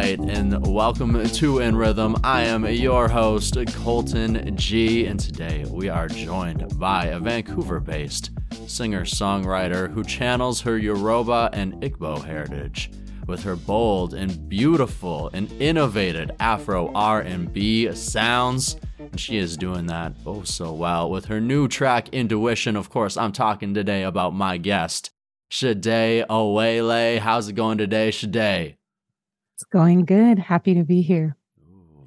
right, and welcome to In Rhythm. I am your host, Colton G, and today we are joined by a Vancouver-based singer-songwriter who channels her Yoruba and Igbo heritage with her bold and beautiful and innovative Afro R&B sounds. And she is doing that oh so well with her new track, Intuition. Of course, I'm talking today about my guest, Sadé Awele. How's it going today, Sadé? It's going good. Happy to be here.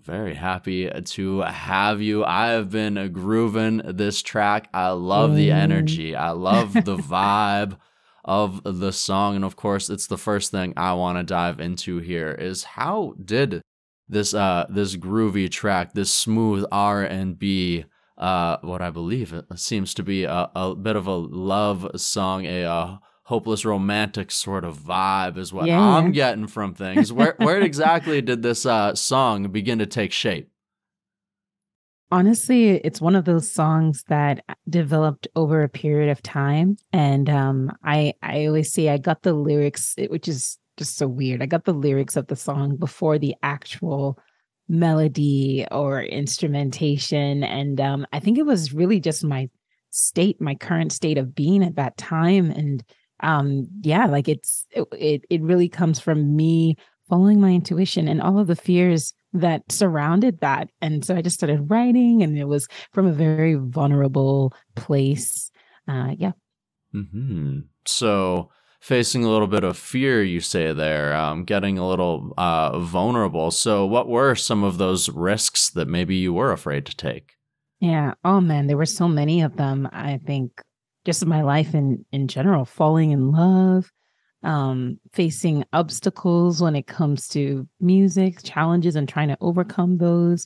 Very happy to have you. I have been grooving this track. I love the energy. I love the vibe of the song. And of course, it's the first thing I want to dive into here is how did this groovy track, this smooth R&B, what I believe it seems to be a bit of a love song, a hopeless romantic sort of vibe is what I'm getting from things. Where exactly did this song begin to take shape? Honestly, it's one of those songs that developed over a period of time. And I always say I got the lyrics, which is just so weird. I got the lyrics of the song before the actual melody or instrumentation. And I think it was really just my current state of being at that time. And it really comes from me following my intuition and all of the fears that surrounded that. And so I just started writing, and it was from a very vulnerable place. So facing a little bit of fear, you say there, getting a little vulnerable. So what were some of those risks that maybe you were afraid to take? Yeah. Oh man, there were so many of them. I think just my life in general, falling in love, facing obstacles when it comes to music, challenges and trying to overcome those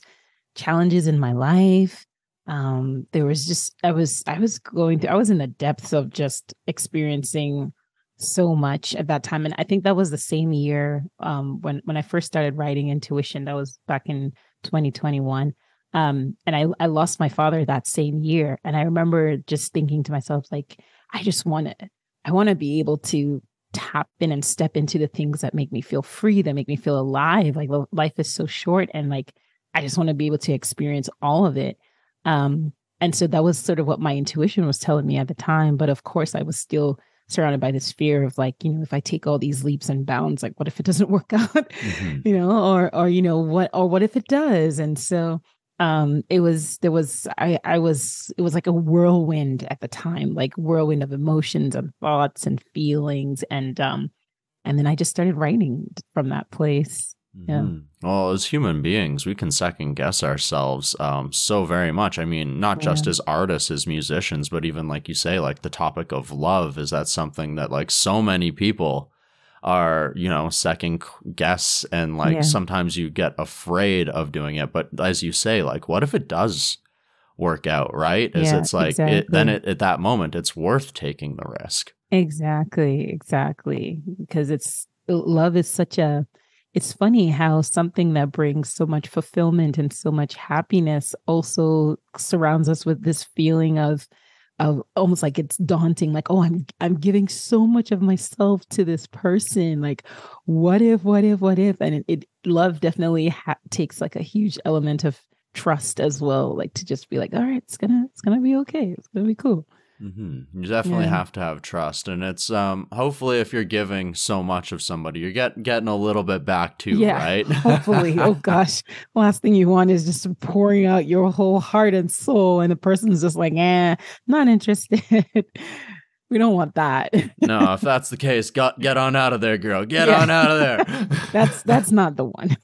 challenges in my life. There was just, I was in the depths of just experiencing so much at that time. And I think that was the same year when I first started writing Intuition. That was back in 2021. And I lost my father that same year. And I remember just thinking to myself, like, I want to be able to tap in and step into the things that make me feel free, that make me feel alive. Like life is so short, and like, I just want to be able to experience all of it. And so that was sort of what my intuition was telling me at the time. But of course, I was still surrounded by this fear of like, if I take all these leaps and bounds, like, what if it doesn't work out, what if it does? And so it was like a whirlwind at the time, like whirlwind of emotions and thoughts and feelings. And then I just started writing from that place. Yeah. Well, as human beings, we can second guess ourselves so very much. I mean, not just as artists, as musicians, but even like you say, like the topic of love, is that something that like so many people are, second guess, and like sometimes you get afraid of doing it. But as you say, like, what if it does work out, right? It's like exactly. At that moment, it's worth taking the risk. Exactly. Because love is it's funny how something that brings so much fulfillment and so much happiness also surrounds us with this feeling of almost like it's daunting, like, oh, I'm giving so much of myself to this person. Like, what if? And love definitely takes like a huge element of trust as well. Like to just be like, all right, it's gonna be okay. It's gonna be cool. You definitely have to have trust, and it's hopefully if you're giving so much of somebody, you're getting a little bit back too, right? Hopefully. Oh gosh, last thing you want is just pouring out your whole heart and soul, and the person's just like, not interested. We don't want that. No, if that's the case, get on out of there, girl. Get on out of there. That's not the one.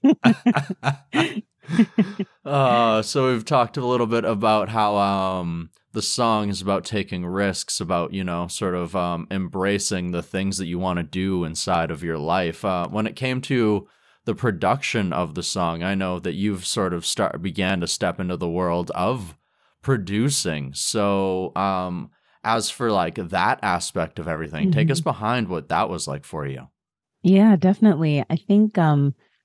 So we've talked a little bit about how the song is about taking risks, about, sort of embracing the things that you want to do inside of your life. When it came to the production of the song, I know that you've sort of began to step into the world of producing. So as for like that aspect of everything, take us behind what that was like for you. Yeah, definitely. I think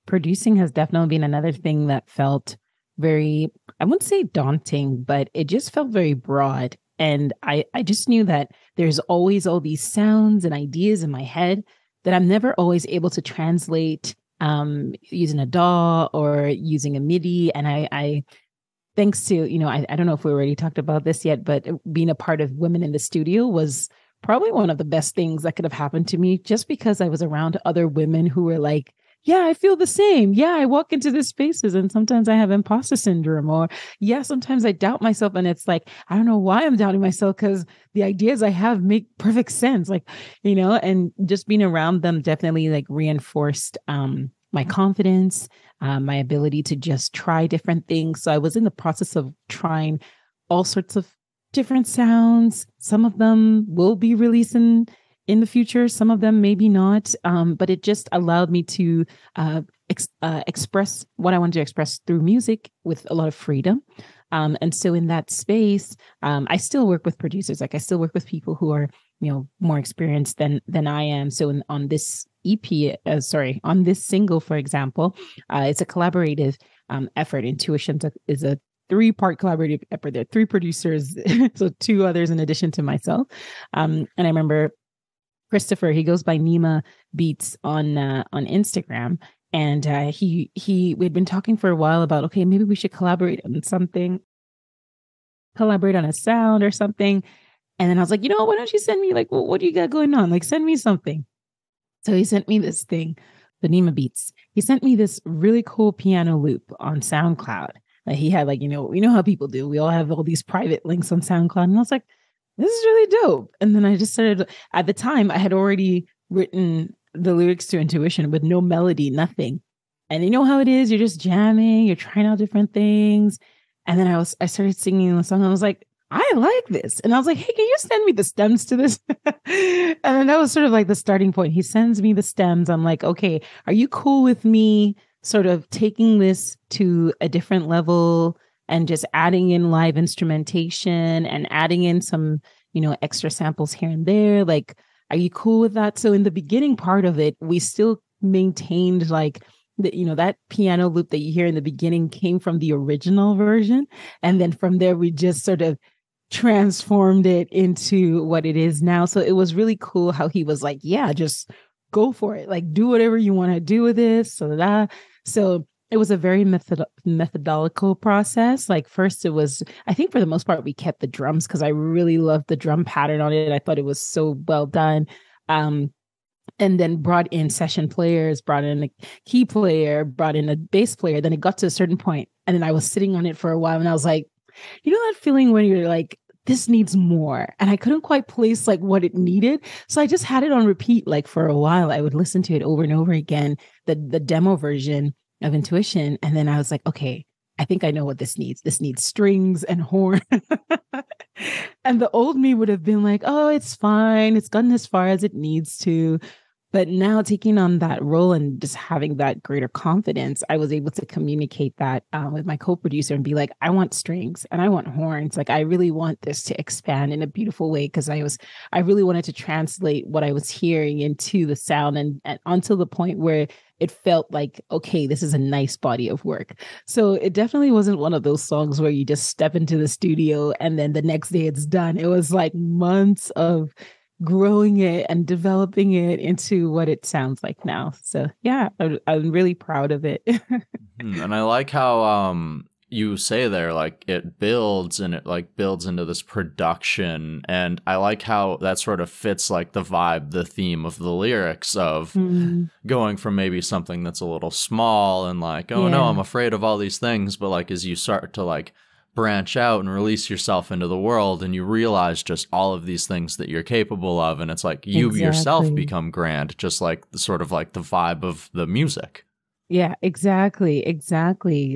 producing has definitely been another thing that felt very, I wouldn't say daunting, but it just felt very broad. And I just knew that there's always all these sounds and ideas in my head that I'm never always able to translate using a DAW or using a MIDI. And I thanks to, I don't know if we already talked about this yet, but being a part of Women in the Studio was probably one of the best things that could have happened to me, just because I was around other women who were like, yeah, I feel the same. Yeah, I walk into these spaces and sometimes I have imposter syndrome, or yeah, sometimes I doubt myself. And it's like, I don't know why I'm doubting myself, because the ideas I have make perfect sense. Like, and just being around them definitely like reinforced my confidence, my ability to just try different things. So I was in the process of trying all sorts of different sounds. Some of them will be releasing in the future, some of them maybe not. But it just allowed me to express what I wanted to express through music with a lot of freedom. And so in that space, I still work with producers. Like I still work with people who are, more experienced than I am. So on this on this single, for example, it's a collaborative effort. Intuition is a 3-part collaborative effort. There are 3 producers, so 2 others in addition to myself. And I remember Christopher, he goes by Nima Beats on Instagram. And we'd been talking for a while about, okay, maybe we should collaborate on something, collaborate on a sound or something. And then I was like, why don't you send me like, what do you got going on? Like, send me something. So he sent me this thing, the Nima Beats. He sent me this really cool piano loop on SoundCloud. He had like, how people do. We all have all these private links on SoundCloud. And I was like, this is really dope. And then I just started, at the time, I had already written the lyrics to Intuition with no melody, nothing. And you know how it is, you're just jamming, you're trying out different things. And then I started singing the song. And I was like, I like this. And I was like, hey, can you send me the stems to this? And then that was sort of like the starting point. He sends me the stems. I'm like, okay, are you cool with me sort of taking this to a different level and just adding in live instrumentation and adding in some, extra samples here and there? Like, are you cool with that? So in the beginning part of it, we still maintained like that piano loop that you hear in the beginning came from the original version. And then from there, we just sort of transformed it into what it is now. So it was really cool how he was like, yeah, just go for it. Like, do whatever you want to do with this. So it was a very methodological process. Like first it was, I think for the most part, we kept the drums because I really loved the drum pattern on it. I thought it was so well done. And then brought in session players, brought in a key player, brought in a bass player. Then it got to a certain point, and then I was sitting on it for a while and I was like, that feeling when you're like, this needs more. And I couldn't quite place like what it needed. So I just had it on repeat. Like for a while, I would listen to it over and over again, the demo version of Intuition. And then I was like, okay, I think I know what this needs. This needs strings and horn. And the old me would have been like, oh, it's fine. It's gotten as far as it needs to. But now taking on that role and just having that greater confidence, I was able to communicate that with my co-producer and be like, I want strings and I want horns. Like, I really want this to expand in a beautiful way, because I really wanted to translate what I was hearing into the sound and until the point where it felt like, okay, this is a nice body of work. So it definitely wasn't one of those songs where you just step into the studio and then the next day it's done. It was like months of growing it and developing it into what it sounds like now. So yeah, I'm really proud of it. And I like how you say there, like it builds and it like builds into this production. And I like how that sort of fits like the vibe, the theme of the lyrics of going from maybe something that's a little small and like, oh no, I'm afraid of all these things. But like as you start to like branch out and release yourself into the world and you realize just all of these things that you're capable of, and it's like you yourself become grand, just like the sort of like the vibe of the music. Yeah, exactly.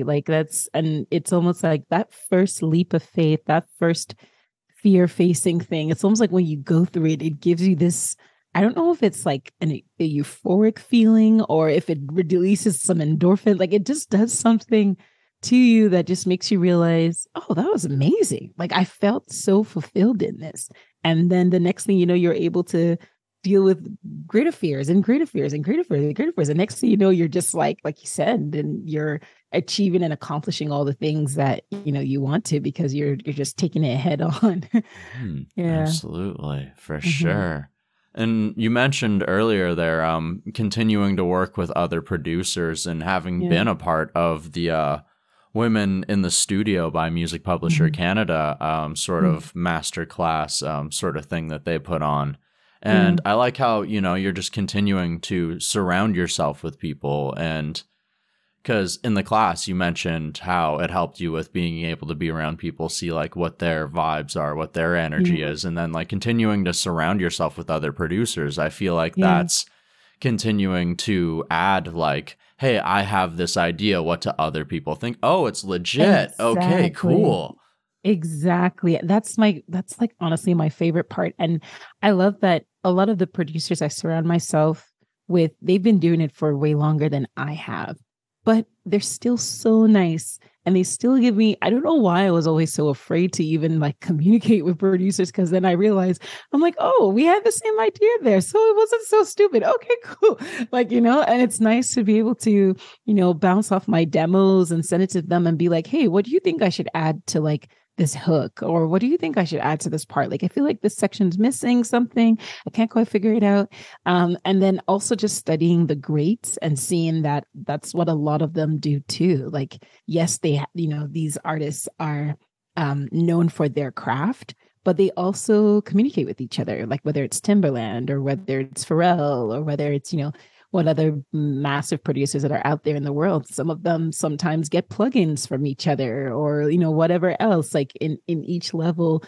Like and it's almost like that first leap of faith, that first fear facing thing. It's almost like when you go through it, it gives you this, I don't know if it's like a euphoric feeling or if it releases some endorphin. Like it just does something to you that just makes you realize, oh, that was amazing. Like I felt so fulfilled in this. And then the next thing you know, you're able to deal with greater fears and greater fears and greater fears and greater fears. And next thing you know, you're just like you said, and you're achieving and accomplishing all the things that, you want to, because you're just taking it head on. Yeah, absolutely. For sure. And you mentioned earlier there, continuing to work with other producers and having Yeah. been a part of the Women in the Studio by Music Publisher Mhm. Canada sort Yeah. of masterclass sort of thing that they put on. Yeah. And I like how, you're just continuing to surround yourself with people. And because in the class, you mentioned how it helped you with being able to be around people, see like what their vibes are, what their energy Yeah. is, and then like continuing to surround yourself with other producers. I feel like Yeah. that's continuing to add like, hey, I have this idea. What do other people think? Oh, it's legit. Okay, Exactly. cool. Exactly. That's like honestly my favorite part. And I love that a lot of the producers I surround myself with, they've been doing it for way longer than I have. But they're still so nice. And they still give me, I don't know why I was always so afraid to even like communicate with producers, because then I realized I'm like, oh, we had the same idea there. So it wasn't so stupid. Okay, cool. Like, and it's nice to be able to, bounce off my demos and send it to them and be like, hey, what do you think I should add to like this hook, or what do you think I should add to this part? Like, I feel like this section's missing something. I can't quite figure it out. And then also just studying the greats and seeing that that's what a lot of them do too. Like, yes, these artists are known for their craft, but they also communicate with each other, like whether it's Timberland or whether it's Pharrell or whether it's, what other massive producers that are out there in the world. Some of them sometimes get plugins from each other, or whatever else. Like in each level,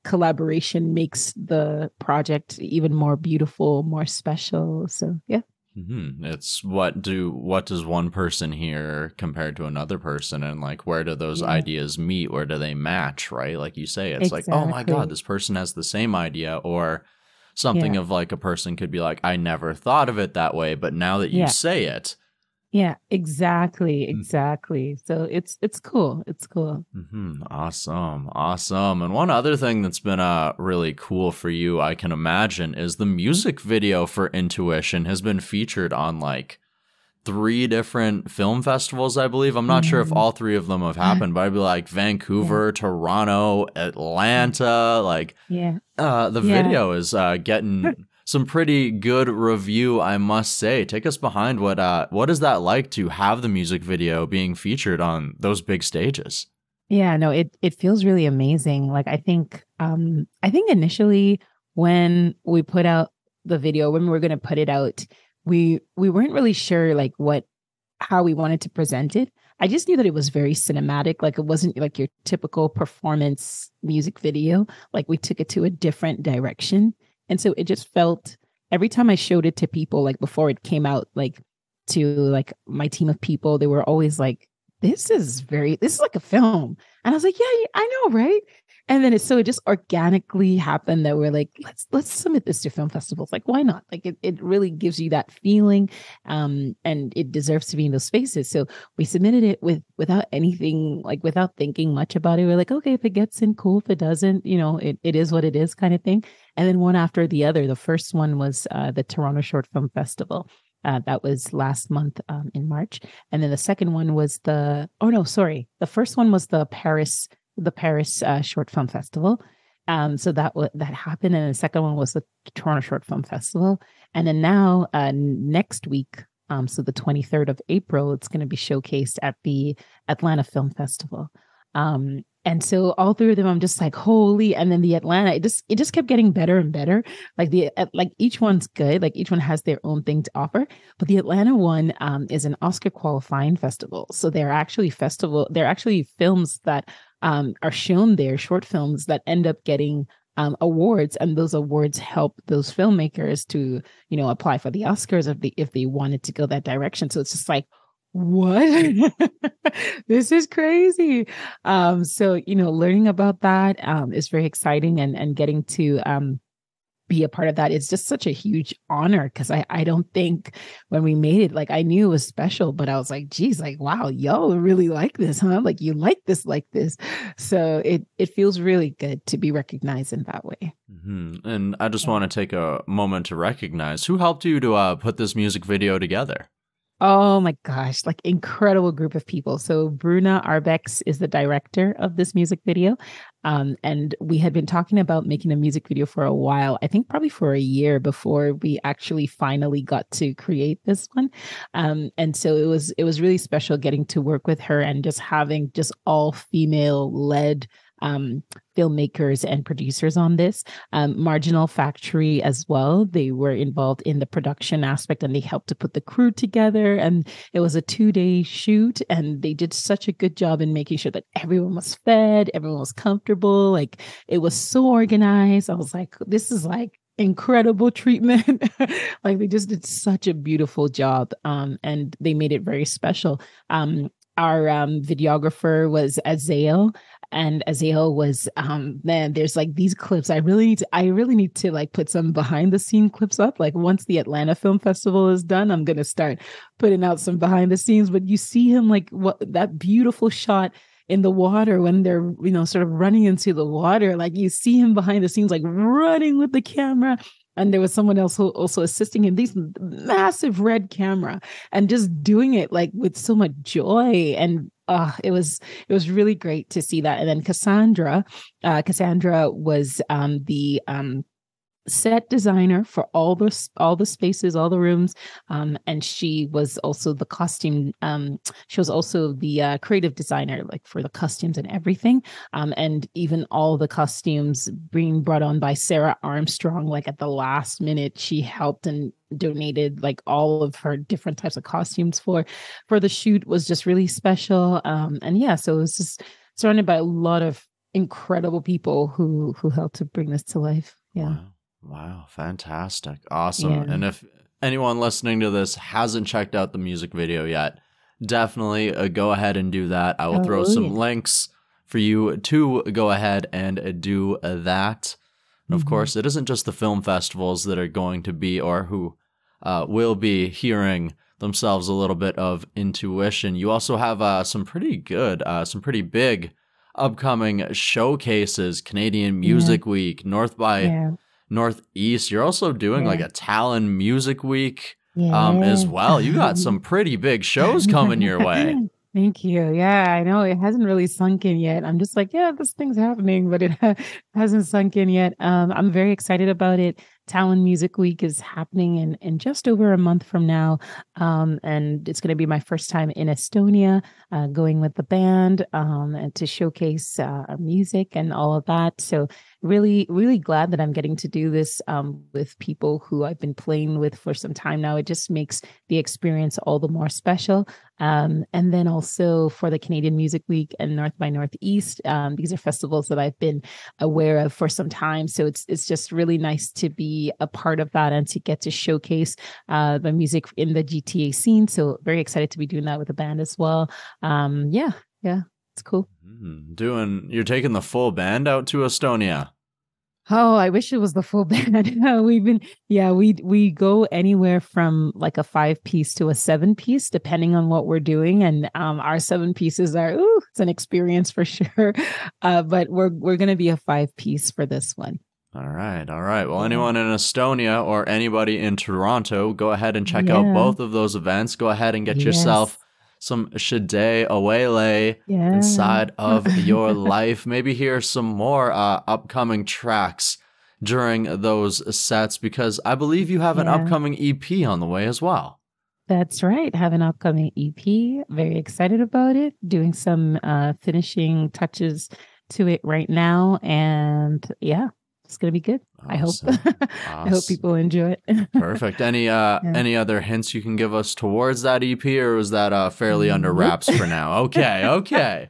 collaboration makes the project even more beautiful, more special. So yeah. It's what does one person hear compared to another person, and like where do those Yeah, ideas meet? Where do they match? Right? Like you say, it's like, oh my God, exactly. this person has the same idea, or something Yeah, of like a person could be like, I never thought of it that way, but now that you yeah, say it. yeah, exactly, exactly. So it's cool. It's cool. Awesome. Awesome. And one other thing that's been really cool for you, I can imagine, is the music video for Intuition has been featured on like three different film festivals, I believe. I'm not sure if Mhm. all three of them have happened, but I'd be like Yeah, Vancouver, Toronto, yeah, Atlanta. Like, yeah, the yeah. video is getting some pretty good review, I must say. Take us behind what is that like to have the music video being featured on those big stages? Yeah, no, it feels really amazing. Like I think initially when we put out the video, when we were gonna put it out, we weren't really sure like how we wanted to present it. I just knew that it was very cinematic. Like it wasn't like your typical performance music video. Like we took it to a different direction. And so it just felt, every time I showed it to people, like before it came out, like to like my team of people, they were always like, this is like a film. And I was like, yeah, yeah, I know, right? And then it just organically happened that we're like, let's submit this to film festivals. Like, why not? Like it really gives you that feeling. And it deserves to be in those spaces. So we submitted it without anything, like without thinking much about it. We're like, okay, if it gets in, cool. If it doesn't, it is what it is, kind of thing. And then one after the other. The first one was the Toronto Short Film Festival. That was last month in March. And then the second one was oh no, sorry. The first one was the Paris Short Film Festival. So that happened. And the second one was the Toronto Short Film Festival. And then now next week, so the 23rd of April, it's going to be showcased at the Atlanta Film Festival. And so all three of them, I'm just like, holy. And then the Atlanta, it just kept getting better and better. Like each one's good. Like each one has their own thing to offer. But the Atlanta one is an Oscar qualifying festival. So they're actually films that are shown there, short films that end up getting awards, and those awards help those filmmakers to apply for the Oscars if they wanted to go that direction. So it's just like, what? This is crazy. So learning about that is very exciting, and getting to be a part of that is just such a huge honor, because I don't think when we made it, like I knew it was special, but I was like, geez, like wow, y'all really like this, huh? Like you like this. So it feels really good to be recognized in that way. And I just Yeah. want to take a moment to recognize who helped you to put this music video together. Oh my gosh, like incredible group of people. So Bruna Arbex is the director of this music video. And we had been talking about making a music video for a while, I think probably for a year before we actually finally got to create this one. And so it was really special getting to work with her and just having just all female led um, filmmakers and producers on this. Marginal Factory as well. They were involved in the production aspect and they helped to put the crew together. And it was a 2-day shoot, and they did such a good job in making sure that everyone was fed, everyone was comfortable. Like it was so organized. I was like, this is like incredible treatment. Like they just did such a beautiful job. And they made it very special. Our videographer was Azael, and Azael was man, there's like these clips. I really need to like put some behind the scene clips up. Like once the Atlanta Film Festival is done, I'm gonna start putting out some behind the scenes. But you see him like what that beautiful shot in the water when they're sort of running into the water. Like you see him behind the scenes like running with the camera, and there was someone else who also assisting him, these massive red camera, and just doing it like with so much joy. And it was really great to see that. And then Cassandra was the set designer for all the spaces, all the rooms, and she was also the costume. She was also the creative designer, like for the costumes and everything, and even all the costumes being brought on by Sarah Armstrong. Like at the last minute, she helped and donated like all of her different types of costumes for the shoot. Was just really special. And yeah, so it was just surrounded by a lot of incredible people who helped to bring this to life. Yeah. Wow, fantastic. Awesome. Yeah. And if anyone listening to this hasn't checked out the music video yet, definitely go ahead and do that. I will throw some links for you to go ahead and do that. And of course, it isn't just the film festivals that are going to be or who will be hearing themselves a little bit of intuition. You also have some pretty big upcoming showcases, Canadian Music Week, North by Northeast. You're also doing like a Talon Music Week as well. You got some pretty big shows coming your way. Thank you. Yeah, I know it hasn't really sunk in yet. I'm just like, yeah, this thing's happening, but it hasn't sunk in yet. I'm very excited about it. Talon Music Week is happening in just over a month from now. And it's going to be my first time in Estonia, going with the band, and to showcase our music and all of that. So really, really glad that I'm getting to do this with people who I've been playing with for some time now. It just makes the experience all the more special. And then also for the Canadian Music Week and North by Northeast, these are festivals that I've been aware of for some time. So it's just really nice to be a part of that and to get to showcase the music in the GTA scene. So very excited to be doing that with the band as well. Yeah, it's cool. You're taking the full band out to Estonia. Oh, I wish it was the full band. We go anywhere from like a 5-piece to a 7-piece, depending on what we're doing. And our 7 pieces are, it's an experience for sure. But we're going to be a 5-piece for this one. All right. Well, anyone in Estonia or anybody in Toronto, go ahead and check out both of those events. Go ahead and get yourself some Sadé Awele inside of your life. Maybe hear some more upcoming tracks during those sets, because I believe you have an upcoming EP on the way as well. That's right. Have an upcoming EP. Very excited about it. Doing some finishing touches to it right now. And it's going to be good. Awesome. I hope. I hope people enjoy it. Perfect. Any other hints you can give us towards that EP, or was that fairly under wraps for now? Okay.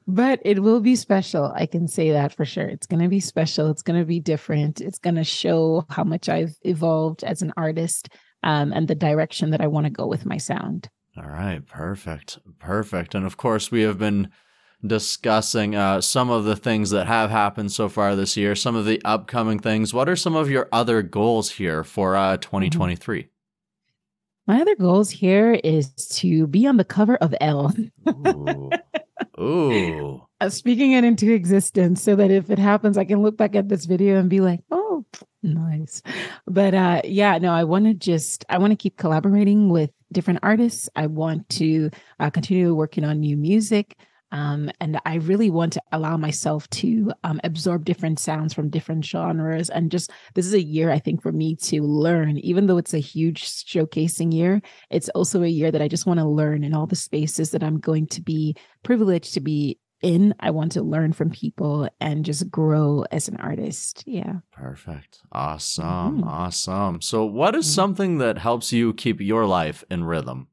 But it will be special. I can say that for sure. It's going to be special. It's going to be different. It's going to show how much I've evolved as an artist, and the direction that I want to go with my sound. All right. Perfect. And of course, we have been discussing some of the things that have happened so far this year, some of the upcoming things. What are some of your other goals here for 2023? My other goals here is to be on the cover of Elle. Ooh. Speaking it into existence so that if it happens, I can look back at this video and be like, oh, nice. But I want to keep collaborating with different artists. I want to continue working on new music. And I really want to allow myself to absorb different sounds from different genres. And just this is a year, I think, for me to learn, even though it's a huge showcasing year, it's also a year that I just want to learn in all the spaces that I'm going to be privileged to be in. I want to learn from people and just grow as an artist. Yeah. Perfect. Awesome. Awesome. So what is something that helps you keep your life in rhythm?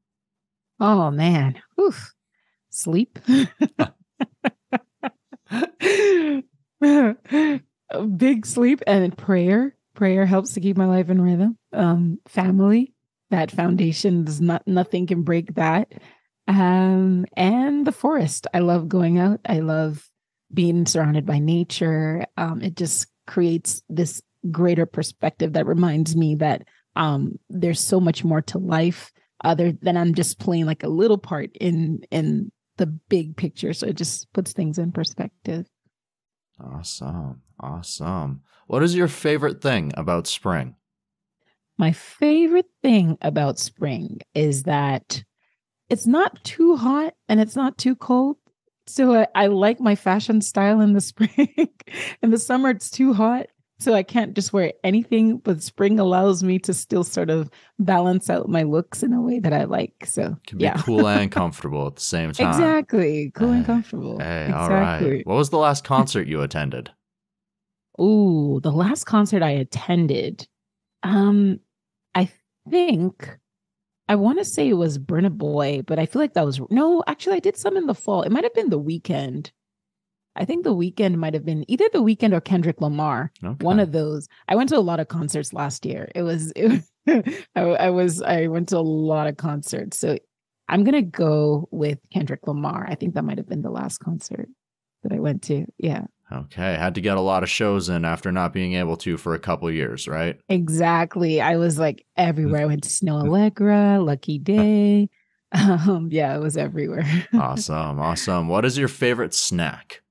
Oh, man. Oof. Sleep. Big sleep and prayer. Prayer helps to keep my life in rhythm. Family, that foundation does nothing can break that. And the forest. I love going out. I love being surrounded by nature. It just creates this greater perspective that reminds me that there's so much more to life other than I'm just playing like a little part in the big picture. So it just puts things in perspective. Awesome. Awesome. What is your favorite thing about spring? My favorite thing about spring is that it's not too hot and it's not too cold. So I like my fashion style in the spring. In the summer, it's too hot. So I can't just wear anything, but spring allows me to still sort of balance out my looks in a way that I like. So Can be cool and comfortable at the same time. Exactly. Cool and comfortable. Hey, exactly. All right. What was the last concert you attended? Oh, the last concert I attended. I think I want to say it was Burna Boy, but I feel like that was no, actually I did some in the fall. It might have been The Weeknd. I think The Weeknd might have been either The Weeknd or Kendrick Lamar. Okay. One of those. I went to a lot of concerts last year. I went to a lot of concerts. So I'm going to go with Kendrick Lamar. I think that might have been the last concert that I went to. Yeah. Okay. Had to get a lot of shows in after not being able to for a couple years, right? Exactly. I was like everywhere. I went to Snow Allegra, Lucky Day. Yeah, it was everywhere. Awesome. Awesome. What is your favorite snack?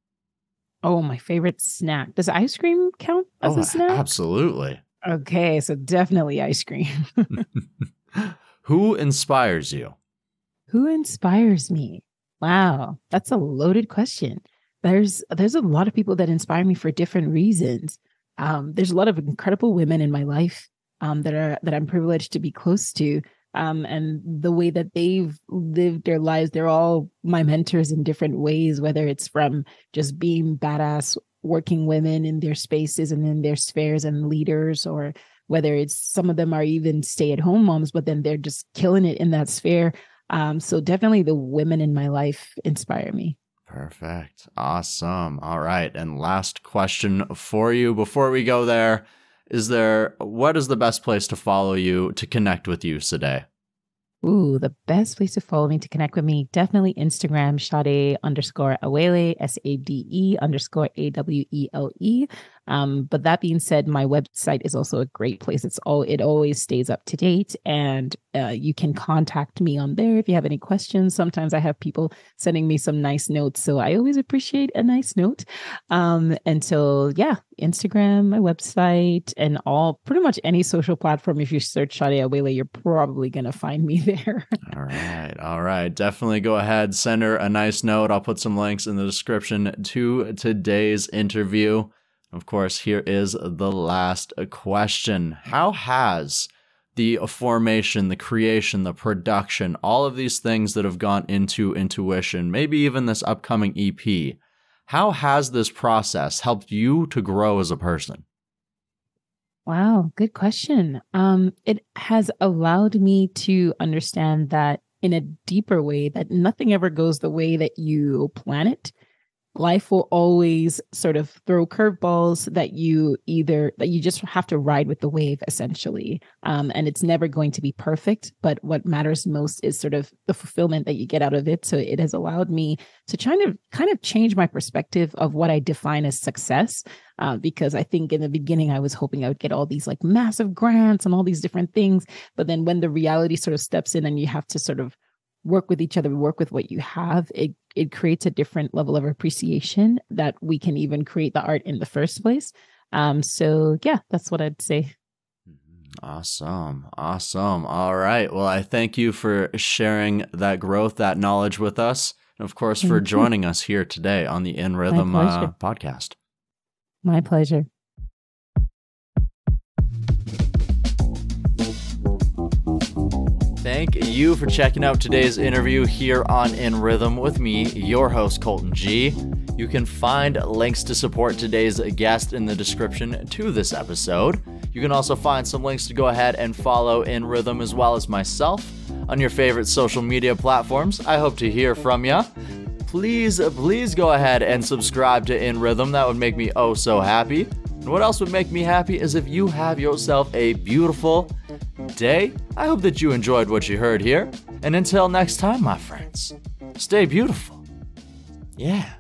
Oh, my favorite snack. Does ice cream count as a snack? Absolutely. Okay, so definitely ice cream. Who inspires you? Who inspires me? Wow, that's a loaded question. There's a lot of people that inspire me for different reasons. There's a lot of incredible women in my life that I'm privileged to be close to. And the way that they've lived their lives, they're all my mentors in different ways, whether it's from just being badass working women in their spaces and in their spheres and leaders, or whether it's some of them are even stay-at-home moms, but then they're just killing it in that sphere. So definitely the women in my life inspire me. Perfect. Awesome. All right. And last question for you before we go there. What is the best place to follow you, to connect with you, Sadé? Ooh, the best place to follow me, to connect with me, definitely Instagram, Sadé_Awele, SADE_AWELE. But that being said, my website is also a great place. It always stays up to date, and you can contact me on there if you have any questions. Sometimes I have people sending me some nice notes, so I always appreciate a nice note. And so, yeah, Instagram, my website, and pretty much any social platform. If you search Sadé Awele, you're probably gonna find me there. All right. Definitely go ahead, send her a nice note. I'll put some links in the description to today's interview. Of course, here is the last question. How has the formation, the creation, the production, all of these things that have gone into Intuition, maybe even this upcoming EP, how has this process helped you to grow as a person? Wow, good question. It has allowed me to understand that in a deeper way, that nothing ever goes the way that you plan it. Life will always sort of throw curveballs that you just have to ride with the wave, essentially. And it's never going to be perfect, but what matters most is sort of the fulfillment that you get out of it. So it has allowed me to kind of change my perspective of what I define as success. Because I think in the beginning, I was hoping I would get all these like massive grants and all these different things. But then when the reality sort of steps in and you have to sort of work with each other, work with what you have, it creates a different level of appreciation that we can even create the art in the first place. So yeah, that's what I'd say. Awesome. Awesome. All right. Well, I thank you for sharing that growth, that knowledge with us. And of course, for joining us here today on the In Rhythm podcast. My pleasure. Thank you for checking out today's interview here on In Rhythm with me, your host, Colton G. You can find links to support today's guest in the description to this episode. You can also find some links to go ahead and follow In Rhythm as well as myself on your favorite social media platforms. I hope to hear from you. Please go ahead and subscribe to In Rhythm. That would make me oh so happy. And what else would make me happy is if you have yourself a beautiful day. I hope that you enjoyed what you heard here. And until next time, my friends, stay beautiful. Yeah.